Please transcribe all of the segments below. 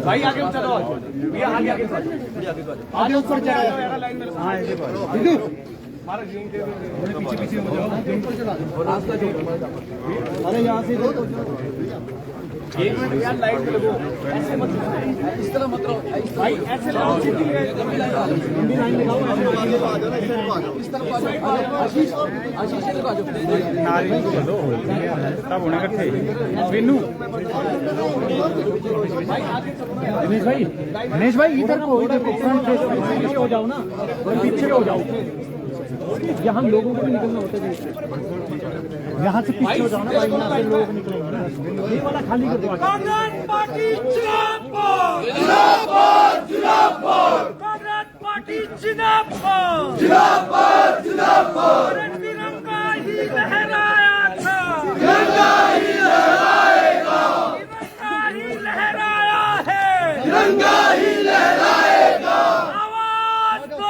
भाई आगे चलो, भैया आगे आगे आगे ऊपर चढ़ो लाइन में। हाँ पीछे पीछे हो जाओ, अरे यहाँ से एक मिनट यार, लाइट पे लगो, ऐसे मत इस तरह मत रहो भाई, ऐसे लगाओ लंबी लाइन लगाओ, इस तरफ आ जाओ, आशीष आशीष इधर आ जाओ, नारी को दो तब होने इकट्ठे विनू भाई आगे चलो ना, दिनेश भाई इधर को फ्रंट फेस पीछे हो जाओ ना, पीछे हो जाओ, यहाँ लोगों को भी निकलना होता है, यहाँ से पीछे हो जाओ ना भाई, यहाँ से लोग निकलेंगे ना, ये वाला खाली कर दो। कांग्रेस पार्टी जिंदाबाद जिंदाबाद जिंदाबाद, कांग्रेस पार्टी जिंदाबाद जिंदाबाद जिंदाबाद, तिरंगा ही लहराया था, तिरंगा ही लहराएगा, तिरंगा ही लहराया है, तिरंगा ही लहराएगा, आवाज दो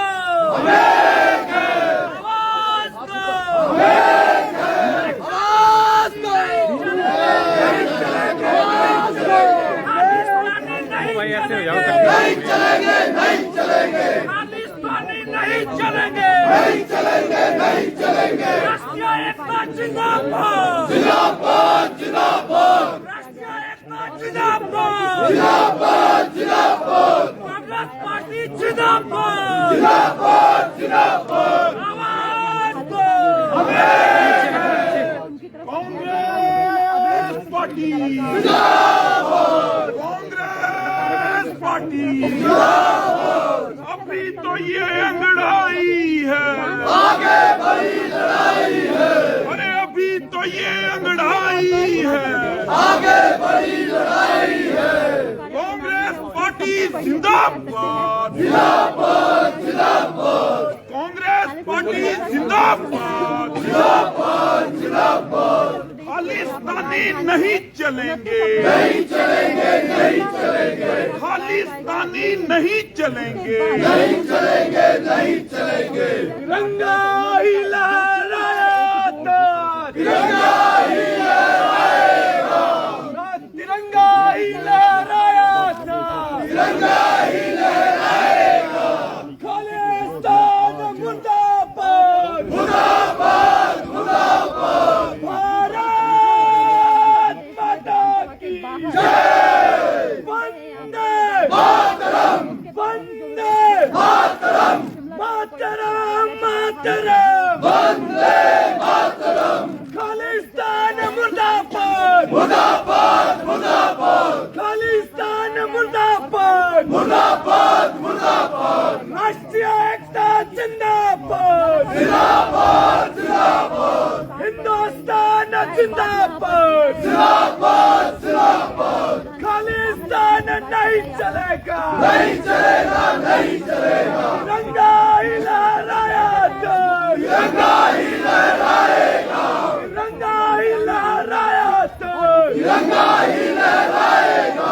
नहीं चलेंगे, नहीं चलेंगे, खालिस्तानी नहीं चलेंगे, नहीं चलेंगे, नहीं चलेंगे, राष्ट्रीय एकता जिंदाबाद जिंदाबाद जिंदाबाद, राष्ट्रीय एकता जिंदाबाद जिंदाबाद जिंदाबाद, कांग्रेस पार्टी जिंदाबाद जिंदाबाद जिंदाबाद, आवाज दो कांग्रेस पार्टी जिंदाबाद, अभी तो ये लड़ाई है, आगे बड़ी लड़ाई है, अरे अभी तो ये लड़ाई है, आगे बड़ी लड़ाई है, कांग्रेस पार्टी जिंदाबाद जिंदाबाद जिंदाबाद, कांग्रेस पार्टी जिंदाबाद जिंदाबाद जिंदाबाद, खालिस्तानी नहीं चलेंगे, नहीं चलेंगे, नहीं चलेंगे, खालिस्तानी नहीं चलेंगे, नहीं चलेंगे, नहीं चलेंगे, तिरंगा ही लहराएगा, तिरंगा ही लहराएगा, तिरंगा ही लहराएगा, तिरंगा ही लहराएगा, खालिस्तान मुर्दाबाद मुर्दाबाद मुर्दाबाद, वंदे मातरम, खालिस्तान मुर्दाबाद मुर्दाबाद मुर्दाबाद, खालिस्तान मुर्दाबाद मुर्दाबाद मुर्दाबाद, राष्ट्रीय एकता जिंदाबाद जिंदाबाद जिंदाबाद, हिंदुस्तान जिंदाबाद जिंदाबाद जिंदाबाद, खालिस्तान नहीं चलेगा, नहीं चलेगा, नहीं चलेगा, तिरंगा ही लहराएगा, तिरंगा ही लहराएगा, तिरंगा ही लहराएगा, तिरंगा ही लहराएगा,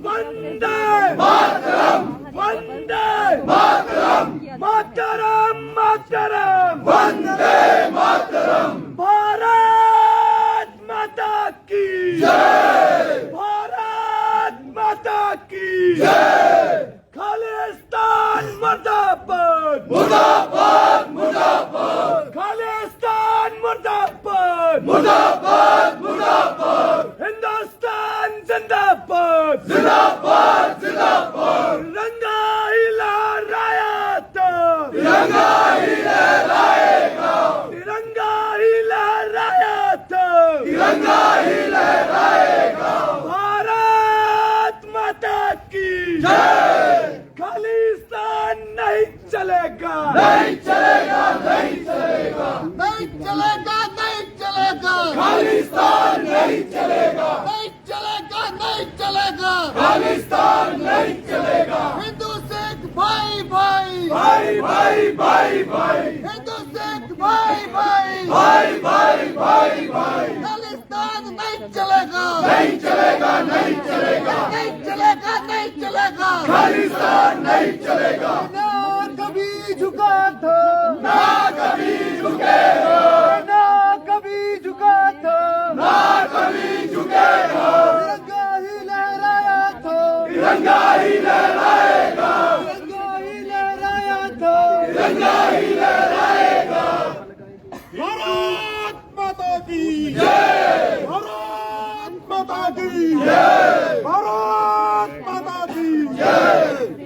वंदे मातरम, वंदे मातरम, मातरम मातरम, वंदे मातरम, भारत माता की जय, भारत माता की जय, खालिस्तान मुर्दाबाद मुर्दाबाद मुर्दाबाद, खालिस्तान मुर्दाबाद मुर्दाबाद मुर्दाबाद, हिंदुस्तान जिंदाबाद जिंदाबाद जिंदाबाद, तिरंगा ही लहराएगा, तिरंगा ही लहराएगा, तिरंगा ही लहराएगा, तिरंगा ही लहराएगा, भारत माता की जय, खालिस्तान नहीं चलेगा, नहीं चलेगा, नहीं चलेगा, नहीं चलेगा, नहीं चलेगा, खालिस्तान नहीं चलेगा, नहीं चलेगा, नहीं चलेगा, खालिस्तान नहीं चलेगा, हिंदू सिख भाई भाई भाई भाई भाई भाई, हिंदू सिख भाई भाई भाई भाई भाई भाई, खालिस्तान नहीं चलेगा, नहीं चलेगा, नहीं चलेगा, नहीं चलेगा, नहीं चलेगा, खालिस्तान नहीं चलेगा, ना कभी झुका था, ना कभी झुकेगा, ना कभी झुका था, ना कभी झुकेगा, तिरंगा ही लहराया था, तिरंगा ही लहराएगा, तिरंगा ही लहराया था, तिरंगा ही लहराएगा। भारत माता की जय, भारत माता की जय, भारत माता की जय।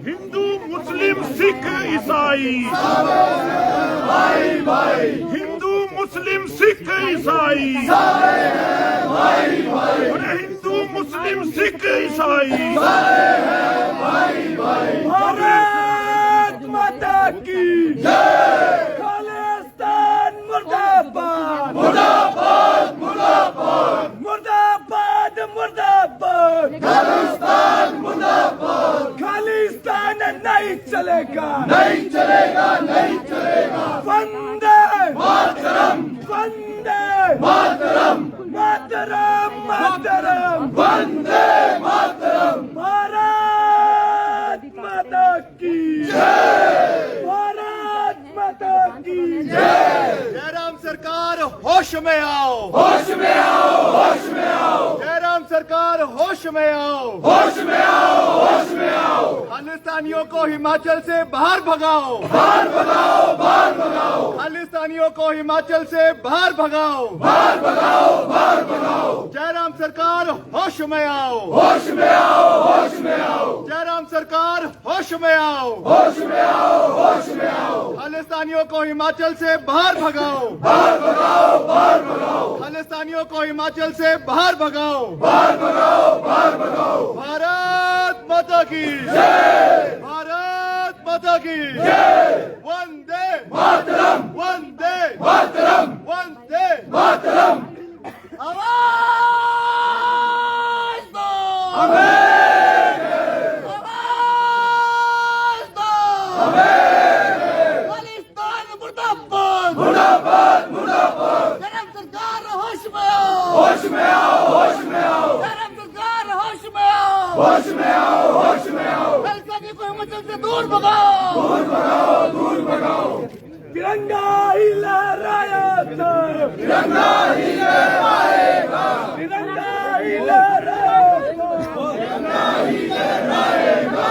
हिंदू मुस्लिम सिख ईसाई भाई भाई, हिंदू मुस्लिम सिख ईसाई सारे हैं भाई भाई, हिंदू मुस्लिम सिख ईसाई सारे हैं भाई भाई। भारत माता की जय, खालिस्तान मुर्दाबाद, मुर्दाबाद मुर्दाबाद, मुर्दाबाद मुर्दाबाद, खालिस्तान मुर्दाबाद, खालिस्तान नहीं चलेगा, नहीं चलेगा, नहीं चलेगा। वंदे मातरम, वंदे मातरम, मातरम मातरम, वंदे मातरम। भारत माता की जय, भारत माता की जय। जयराम सरकार होश में आओ, होश में आओ, होश में आओ। जयराम सरकार होश में आओ, होश में आओ, होश में आओ। खालिस्तानियों को हिमाचल से बाहर भगाओ, बाहर भगाओ, बाहर भगाओ। खालिस्तानियों को हिमाचल से बाहर भगाओ, बाहर भगाओ, बाहर भगाओ। जयराम सरकार होश में आओ, होश में आओ, होश में आओ। जयराम सरकार होश में आओ, होश में आओ, होश में आओ। खालिस्तानियों को हिमाचल से बाहर भगाओ, बाहर भगाओ, बाहर भगाओ। खालिस्तानियों को हिमाचल से बाहर भगाओ, बाहर भगाओ, बाहर भगाओ। भारत माता की जय, भारत माता की जय। वंदे मातरम, वंदे मातरम, वंदे मातरम। आवाज दो, आवाज दो, खालिस्तान मुर्दाबाद, मुर्दाबाद मुर्दाबाद। जयराम सरकार होश में आओ, होश में आओ, होश में आओ। जयराम सरकार होश में आओ, होश में आओ, होश में आओ। खालिस्तानी को हिमाचल से दूर भगाओ, दूर भगाओ, दूर भगाओ। तिरंगा ही लहराया था, तिरंगा ही लहराएगा, तिरंगा ही लहराएगा, तिरंगा ही लहराएगा।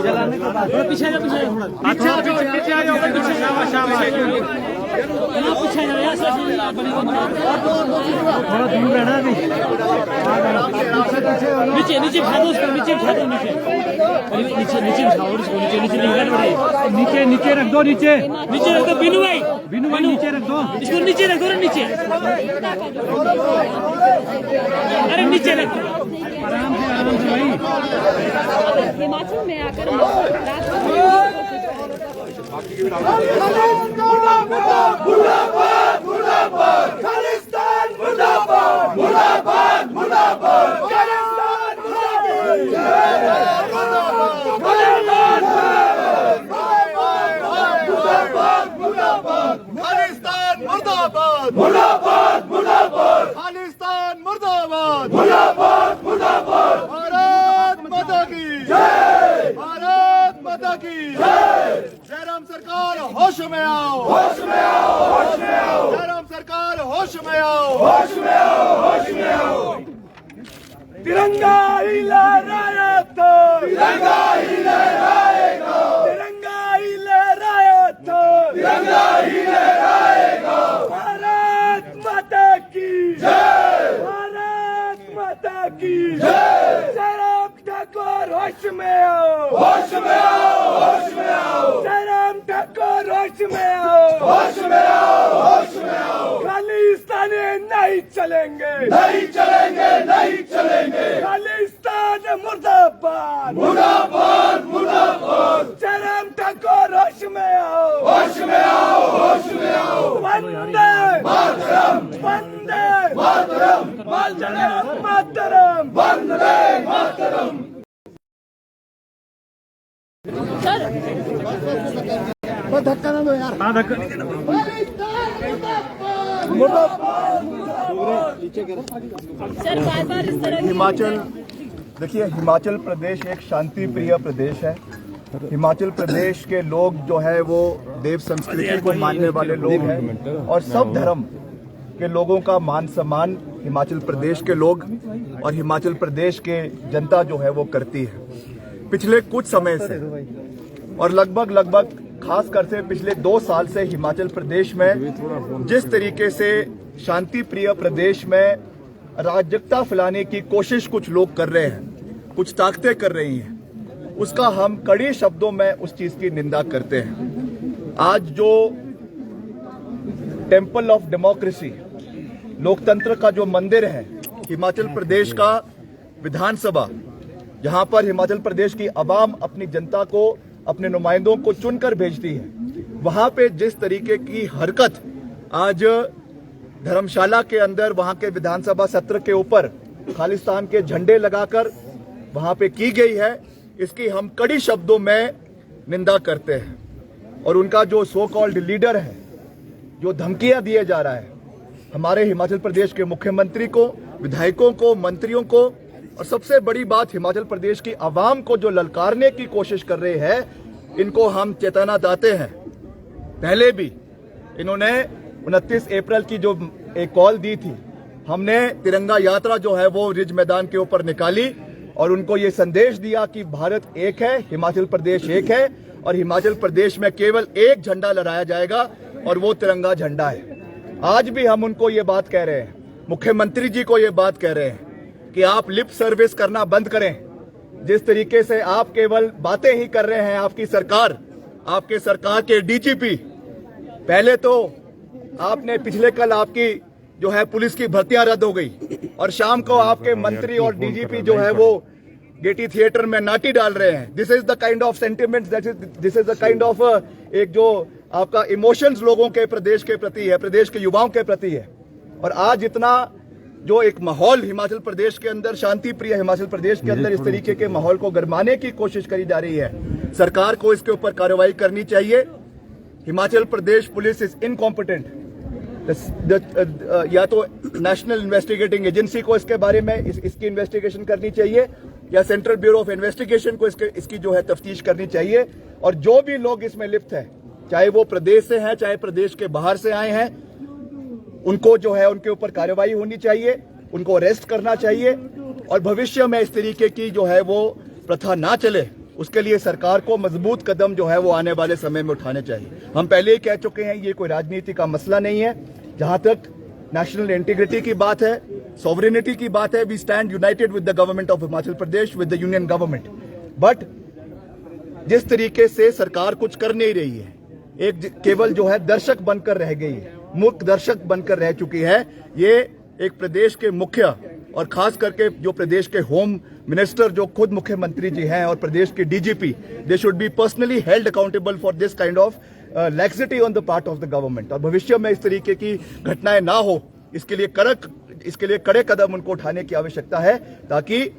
जलाने के बाद पीछे आ जाओ, पीछे आ जाओ, पीछे आ जाओ, पीछे शाबाश शाबाश। पीछे आ जाओ, थोड़ा दूर रहना अभी। नीचे नीचे बिठा दो उसको, नीचे बिठा दो, नीचे नीचे नीचे बिठाओ उसको, नीचे नीचे नीचे नीचे रख दो, नीचे नीचे रख दो। बिनू भाई, बिनू भाई नीचे रख दो, इसको नीचे रख दो ना, नीचे। अरे नीचे रख दो, आराम से भाई। हिमाचल में आकर मुर्दाबाद, मुर्दाबाद, खालिस्तान मुर्दाबाद, मुर्दाबाद, मुर्दाबाद। खालिस्तान मुर्दाबाद, खालिस्तान मुर्दाबाद, मुर्दाबाद, मुर्दाबाद। खालिस्तान मुर्दाबाद, मुर्दाबाद, मुर्दाबाद। भारत माता की जय, भारत माता की जय। जयराम सरकार होश में आओ, होश में आओ, होश में आओ। जयराम सरकार होश में आओ, होश में आओ, होश में आओ। तिरंगा ही लहराया था, तिरंगा ही लहराएगा, तिरंगा ही लहराया था, तिरंगा ही लहराएगा। भारत माता की जय, भारत माता की जय। जयराम ठाकुर होश में आओ, होश में आओ, होश में आओ। जयराम ठाकुर होश में आओ, होश में आओ, होश में आओ। खालिस्तानी नहीं चलेंगे, नहीं चलेंगे, नहीं चलेंगे। खालिस्तान मुर्दाबाद, मुर्दाबाद, मुर्दाबाद। जयराम ठाकुर होश में आओ, होश में आओ, होश में आओ। वंदे मातरम, वंदे मातरम, वंदे मातरम, वंदे मातरम। सर धक्का ना दो यार। हाँ धक्का। सर बार बार इस तरह हिमाचल, देखिए हिमाचल प्रदेश एक शांति प्रिय प्रदेश है। हिमाचल प्रदेश के लोग जो है वो देव संस्कृति को मानने वाले लोग हैं और सब धर्म के लोगों का मान सम्मान हिमाचल प्रदेश के लोग और हिमाचल प्रदेश के जनता जो है वो करती है। पिछले कुछ समय से और लगभग खासकर से पिछले 2 साल से हिमाचल प्रदेश में जिस तरीके से शांति प्रिय प्रदेश में अराजकता फैलाने की कोशिश कुछ लोग कर रहे हैं, कुछ ताकतें कर रही हैं, उसका हम कड़े शब्दों में उस चीज की निंदा करते हैं। आज जो टेंपल ऑफ डेमोक्रेसी, लोकतंत्र का जो मंदिर है, हिमाचल प्रदेश का विधानसभा, जहां पर हिमाचल प्रदेश की आवाम अपनी जनता को, अपने नुमाइंदों को चुनकर भेजती है, वहां पे जिस तरीके की हरकत आज धर्मशाला के अंदर वहां के विधानसभा सत्र के ऊपर खालिस्तान के झंडे लगाकर वहां पे की गई है, इसकी हम कड़ी शब्दों में निंदा करते हैं। और उनका जो सो कॉल्ड लीडर है, जो धमकियां दिए जा रहा है हमारे हिमाचल प्रदेश के मुख्यमंत्री को, विधायकों को, मंत्रियों को, और सबसे बड़ी बात हिमाचल प्रदेश की आवाम को जो ललकारने की कोशिश कर रहे हैं, इनको हम चेतावनी देते हैं। पहले भी इन्होंने 29 अप्रैल की जो एक कॉल दी थी, हमने तिरंगा यात्रा जो है वो रिज मैदान के ऊपर निकाली और उनको ये संदेश दिया कि भारत एक है, हिमाचल प्रदेश एक है और हिमाचल प्रदेश में केवल एक झंडा लहराया जाएगा और वो तिरंगा झंडा है। आज भी हम उनको ये बात कह रहे हैं, मुख्यमंत्री जी को ये बात कह रहे हैं कि आप लिप सर्विस करना बंद करें। जिस तरीके से आप केवल बातें ही कर रहे हैं, आपकी सरकार, आपके सरकार के डीजीपी, पहले तो आपने पिछले कल आपकी जो है पुलिस की भर्तियां रद्द हो गई और शाम को आपके मंत्री और डीजीपी जो है वो गेटी थिएटर में नाटी डाल रहे हैं। This is the kind of sentiments, this is the kind of एक जो आपका इमोशंस लोगों के प्रदेश के प्रति है, प्रदेश के युवाओं के प्रति है। और आज इतना जो एक माहौल हिमाचल प्रदेश के अंदर, शांति प्रिय हिमाचल प्रदेश के अंदर इस तरीके के माहौल को गरमाने की कोशिश करी जा रही है, सरकार को इसके ऊपर कार्रवाई करनी चाहिए। Himachal Pradesh police is incompetent. या तो नेशनल इन्वेस्टिगेटिंग एजेंसी को इसके बारे में इसकी इन्वेस्टिगेशन करनी चाहिए या सेंट्रल ब्यूरो ऑफ इन्वेस्टिगेशन को इसकी जो है तफ्तीश करनी चाहिए। और जो भी लोग इसमें लिप्त हैं, चाहे वो प्रदेश से हैं, चाहे प्रदेश के बाहर से आए हैं, उनको जो है उनके ऊपर कार्रवाई होनी चाहिए, उनको अरेस्ट करना चाहिए और भविष्य में इस तरीके की जो है वो प्रथा ना चले, उसके लिए सरकार को मजबूत कदम जो है वो आने वाले समय में उठाने चाहिए। हम पहले ही कह चुके हैं, ये कोई राजनीति का मसला नहीं है। जहां तक नेशनल इंटीग्रिटी की बात है, सॉवरेनिटी की बात है, we stand united with the government of Himachal Pradesh, with the union government. But जिस तरीके से सरकार कुछ कर नहीं रही है, एक केवल जो है दर्शक बनकर रह गई है, मूर्ख दर्शक बनकर रह चुकी है। ये एक प्रदेश के मुखिया और खास करके जो प्रदेश के होम मिनिस्टर, जो खुद मुख्यमंत्री जी हैं, और प्रदेश के DGP, they should be personally held accountable for this kind of laxity on the part of the government. और भविष्य में इस तरीके की घटनाएं ना हो, इसके लिए कड़े कदम उनको उठाने की आवश्यकता है, ताकि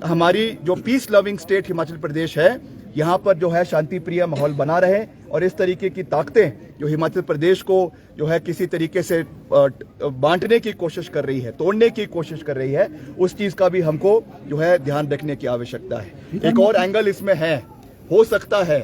हमारी जो peace loving state Himachal Pradesh है, यहाँ पर जो है शांति प्रिय माहौल बना रहे और इस तरीके की ताकतें जो हिमाचल प्रदेश को जो है किसी तरीके से बांटने की कोशिश कर रही है, तोड़ने की कोशिश कर रही है, उस चीज का भी हमको जो है ध्यान रखने की आवश्यकता है। एक और एंगल इसमें है, हो सकता है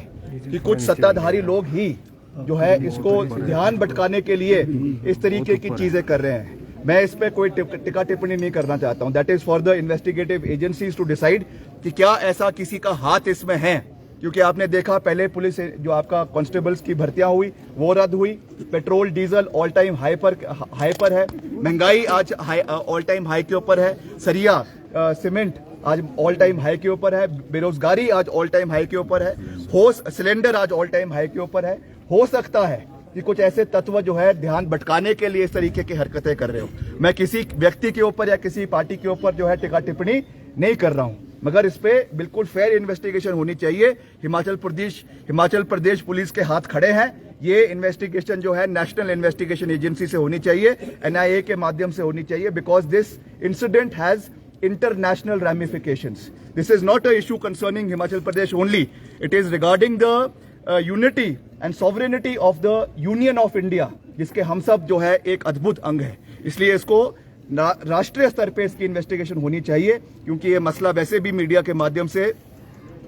कि कुछ सत्ताधारी लोग ही जो है इसको ध्यान भटकाने के लिए इस तरीके की चीजें कर रहे हैं। मैं इस पे कोई टिक्का टिप्पणी नहीं करना चाहता हूं। That is for the investigative agencies to decide कि क्या ऐसा किसी का हाथ इसमें है, क्योंकि आपने देखा पहले पुलिस जो आपका कांस्टेबल्स की भर्तियां हुई वो रद्द हुई, petrol diesel all time high पर है, महंगाई आज ऑल टाइम हाई के ऊपर है, सरिया सीमेंट आज ऑल टाइम हाई के ऊपर है, बेरोजगारी आज ऑल टाइम हाई के ऊपर है, होस सिलेंडर आज ऑल टाइम हाई के ऊपर है। हो सकता है कि कुछ ऐसे तत्व जो है ध्यान भटकाने के लिए इस तरीके की हरकतें कर रहे हो। मैं किसी व्यक्ति के ऊपर या किसी पार्टी के ऊपर जो है टिक्का टिप्पणी नहीं कर रहा हूं, मगर इस पे बिल्कुल फेयर इन्वेस्टिगेशन होनी चाहिए। हिमाचल प्रदेश पुलिस के हाथ खड़े हैं। ये इन्वेस्टिगेशन जो है नेशनल इन्वेस्टिगेशन एजेंसी से होनी चाहिए, NIA के माध्यम से होनी चाहिए, because this incident has international ramifications. This is not an issue concerning Himachal Pradesh only. It is regarding the unity and sovereignty of the Union of India, जिसके हम सब जो है एक अद्भुत अंग है। इसलिए इसको राष्ट्रीय स्तर पे इसकी इन्वेस्टिगेशन होनी चाहिए, क्योंकि ये मसला वैसे भी मीडिया के माध्यम से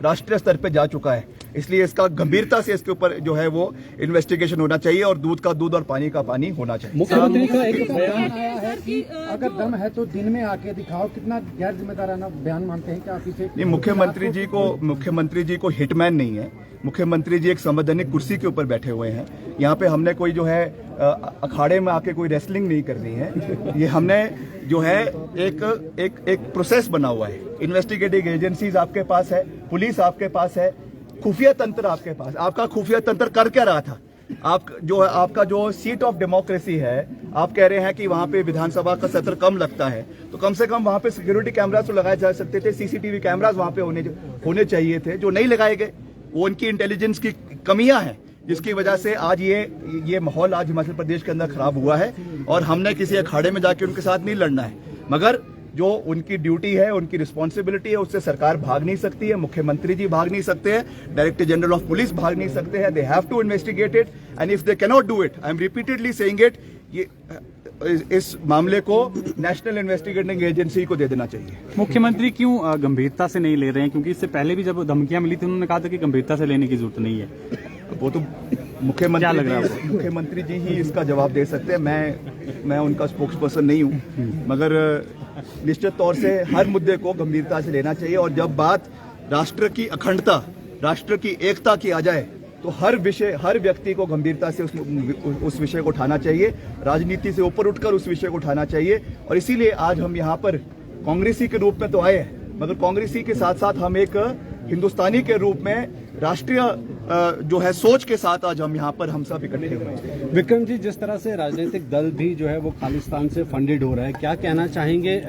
राष्ट्रीय स्तर पे जा चुका है। इसलिए इसका गंभीरता से इसके ऊपर जो है वो इन्वेस्टिगेशन होना चाहिए और दूध का दूध और पानी का पानी होना चाहिए। मुख्यमंत्री का एक बयान आया है कि अगर दम है तो दिन में आके दिखाओ, कितना गैर जिम्मेदाराना बयान मानते हैं क्या आप इसे? नहीं, मुख्यमंत्री जी को हिटमैन नहीं है। मुख्यमंत्री जी एक संवैधानिक कुर्सी के ऊपर बैठे हुए हैं। यहाँ पे हमने कोई जो है अखाड़े में आके कोई रेसलिंग नहीं करनी है। ये हमने जो है एक प्रोसेस बना हुआ है। इन्वेस्टिगेटिव एजेंसीज आपके पास है, पुलिस आपके पास है, खुफिया तंत्र आपके पास। आपका खुफिया तंत्र कर क्या रहा था? आपका जो सीट ऑफ डेमोक्रेसी है, आप कह रहे हैं कि वहां पे विधानसभा का सत्र कम लगता है, तो कम से कम वहां पे सिक्योरिटी कैमरास तो लगाए जा सकते थे, सीसीटीवी कैमरास वहां पे होने चाहिए थे, जो नहीं लगाए गए। वो उनकी इंटेलिजेंस की कमियां हैं, जिसकी वजह से आज ये माहौल आज हिमाचल प्रदेश के अंदर खराब हुआ है। और हमने किसी अखाड़े में जाके उनके साथ नहीं लड़ना है, मगर जो उनकी ड्यूटी है, उनकी रिस्पॉन्सिबिलिटी है, उससे सरकार भाग नहीं सकती है, मुख्यमंत्री जी भाग नहीं सकते हैं, डायरेक्टर जनरल ऑफ पुलिस भाग नहीं सकते हैं। They have to investigate it and if they can not do it, I am repeatedly saying it, ये इस मामले को नेशनल इन्वेस्टिगेटिंग एजेंसी को दे देना चाहिए। मुख्यमंत्री क्यों गंभीरता से नहीं ले रहे हैं? क्योंकि इससे पहले भी जब धमकियां मिली थी उन्होंने कहा था कि गंभीरता से लेने की जरूरत नहीं है। वो तो मुख्यमंत्री जी ही इसका जवाब दे सकते हैं। मैं उनका स्पोक्स पर्सन नहीं हूं, मगर निश्चित तौर से हर मुद्दे को गंभीरता से लेना चाहिए। और जब बात राष्ट्र की अखंडता, राष्ट्र की एकता की आ जाए, तो हर व्यक्ति को गंभीरता से उस विषय को उठाना चाहिए, राजनीति से ऊपर उठकर उस विषय को उठाना चाहिए। और इसीलिए आज हम यहाँ पर कांग्रेसी के रूप में तो आए हैं, मगर कांग्रेसी के साथ साथ हम एक हिंदुस्तानी के रूप में राष्ट्रीय जो है सोच के साथ आज हम यहाँ पर हम सब इकट्ठे हुए हैं। विक्रम जी, जिस तरह से राजनीतिक दल भी जो है वो खालिस्तान से फंडेड हो रहा है, क्या कहना चाहेंगे?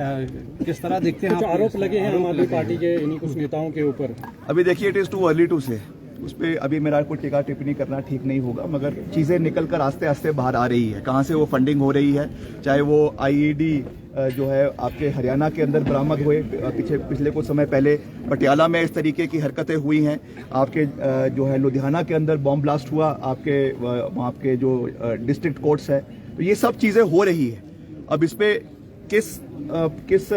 किस तरह देखते हैं? आरोप लगे हैं आम आदमी पार्टी के इन्हीं कुछ नेताओं के ऊपर। अभी देखिए, it is too early to say, उस पर अभी मेरा कोई टीका टिप्पणी करना ठीक नहीं होगा, मगर चीजें निकल कर आस्ते आस्ते बाहर आ रही है। कहाँ से वो फंडिंग हो रही है, चाहे वो आईईडी जो है आपके हरियाणा के अंदर बरामद हुए, पिछले कुछ समय पहले पटियाला में इस तरीके की हरकतें हुई हैं, आपके जो है लुधियाना के अंदर बॉम्ब ब्लास्ट हुआ, आपके जो डिस्ट्रिक्ट कोर्ट्स है, तो ये सब चीजें हो रही है। अब इस पे किस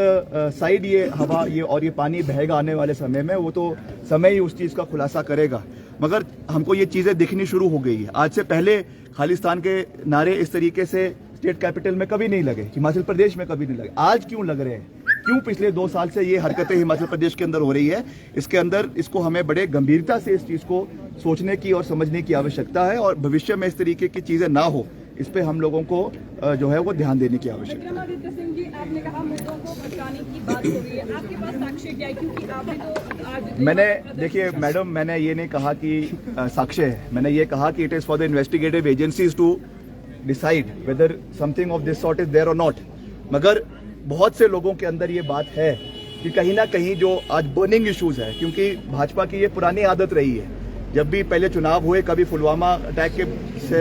साइड ये हवा और ये पानी बहेगा आने वाले समय में, वो तो समय ही उस चीज का खुलासा करेगा। मगर हमको ये चीजें दिखनी शुरू हो गई है। आज से पहले खालिस्तान के नारे इस तरीके से स्टेट कैपिटल में कभी नहीं लगे, हिमाचल प्रदेश में कभी नहीं लगे। आज क्यों लग रहे हैं? क्यों पिछले 2 साल से ये हरकतें हिमाचल प्रदेश के अंदर हो रही है? इसको हमें बड़े गंभीरता से इस चीज को सोचने की और समझने की आवश्यकता है, और भविष्य में इस तरीके की चीजें ना हो, इस पे हम लोगों को जो है वो ध्यान देने की आवश्यकता है। विक्रमादित्य सिंह जी, आपने कहा मुद्दों को भटकाने की बात हो रही है, आपके पास साक्ष्य क्या है? क्योंकि आपने तो आज मैंने देखिए मैडम, मैंने ये नहीं कहा कि साक्ष्य है, मैंने ये कहा कि it is for the investigative agencies to decide whether something of this sort is there और नॉट। मगर बहुत से लोगों के अंदर ये बात है कि कहीं ना कहीं जो आज बर्निंग इश्यूज है, क्योंकि भाजपा की ये पुरानी आदत रही है, जब भी पहले चुनाव हुए, कभी पुलवामा अटैक के से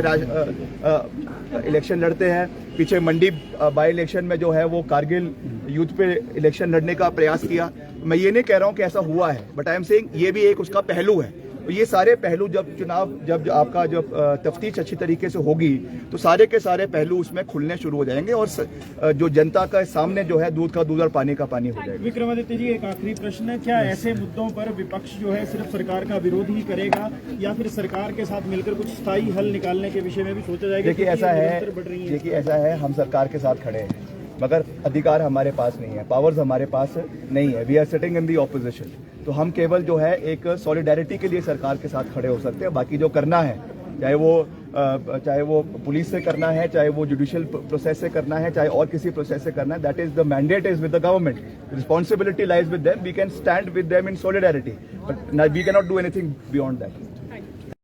इलेक्शन लड़ते हैं, पीछे मंडी बाई इलेक्शन में जो है वो कारगिल युद्ध पे इलेक्शन लड़ने का प्रयास किया। मैं ये नहीं कह रहा हूँ कि ऐसा हुआ है, बट आई एम सेइंग ये भी एक उसका पहलू है। तो ये सारे पहलू जब आपका तफ्तीश अच्छी तरीके से होगी, तो सारे के सारे पहलू उसमें खुलने शुरू हो जाएंगे, और जो जनता का सामने जो है दूध का दूध और पानी का पानी हो जाएगा। विक्रमादित्य जी, एक आखिरी प्रश्न है, क्या ऐसे मुद्दों पर विपक्ष जो है सिर्फ सरकार का विरोध ही करेगा, या फिर सरकार के साथ मिलकर कुछ स्थायी हल निकालने के विषय में भी सोचा जाएगा? देखिए ऐसा है, हम सरकार के साथ खड़े हैं, मगर अधिकार हमारे पास नहीं है, पावर्स हमारे पास नहीं है। We are sitting in the opposition, तो हम केवल जो है एक सॉलिडेरिटी के लिए सरकार के साथ खड़े हो सकते हैं। बाकी जो करना है, चाहे वो पुलिस से करना है, चाहे वो जुडिशियल प्रोसेस से करना है, चाहे और किसी प्रोसेस से करना है, that is the mandate is with the government, responsibility lies with them, we can stand with them in solidarity, but we can not do anything beyond that.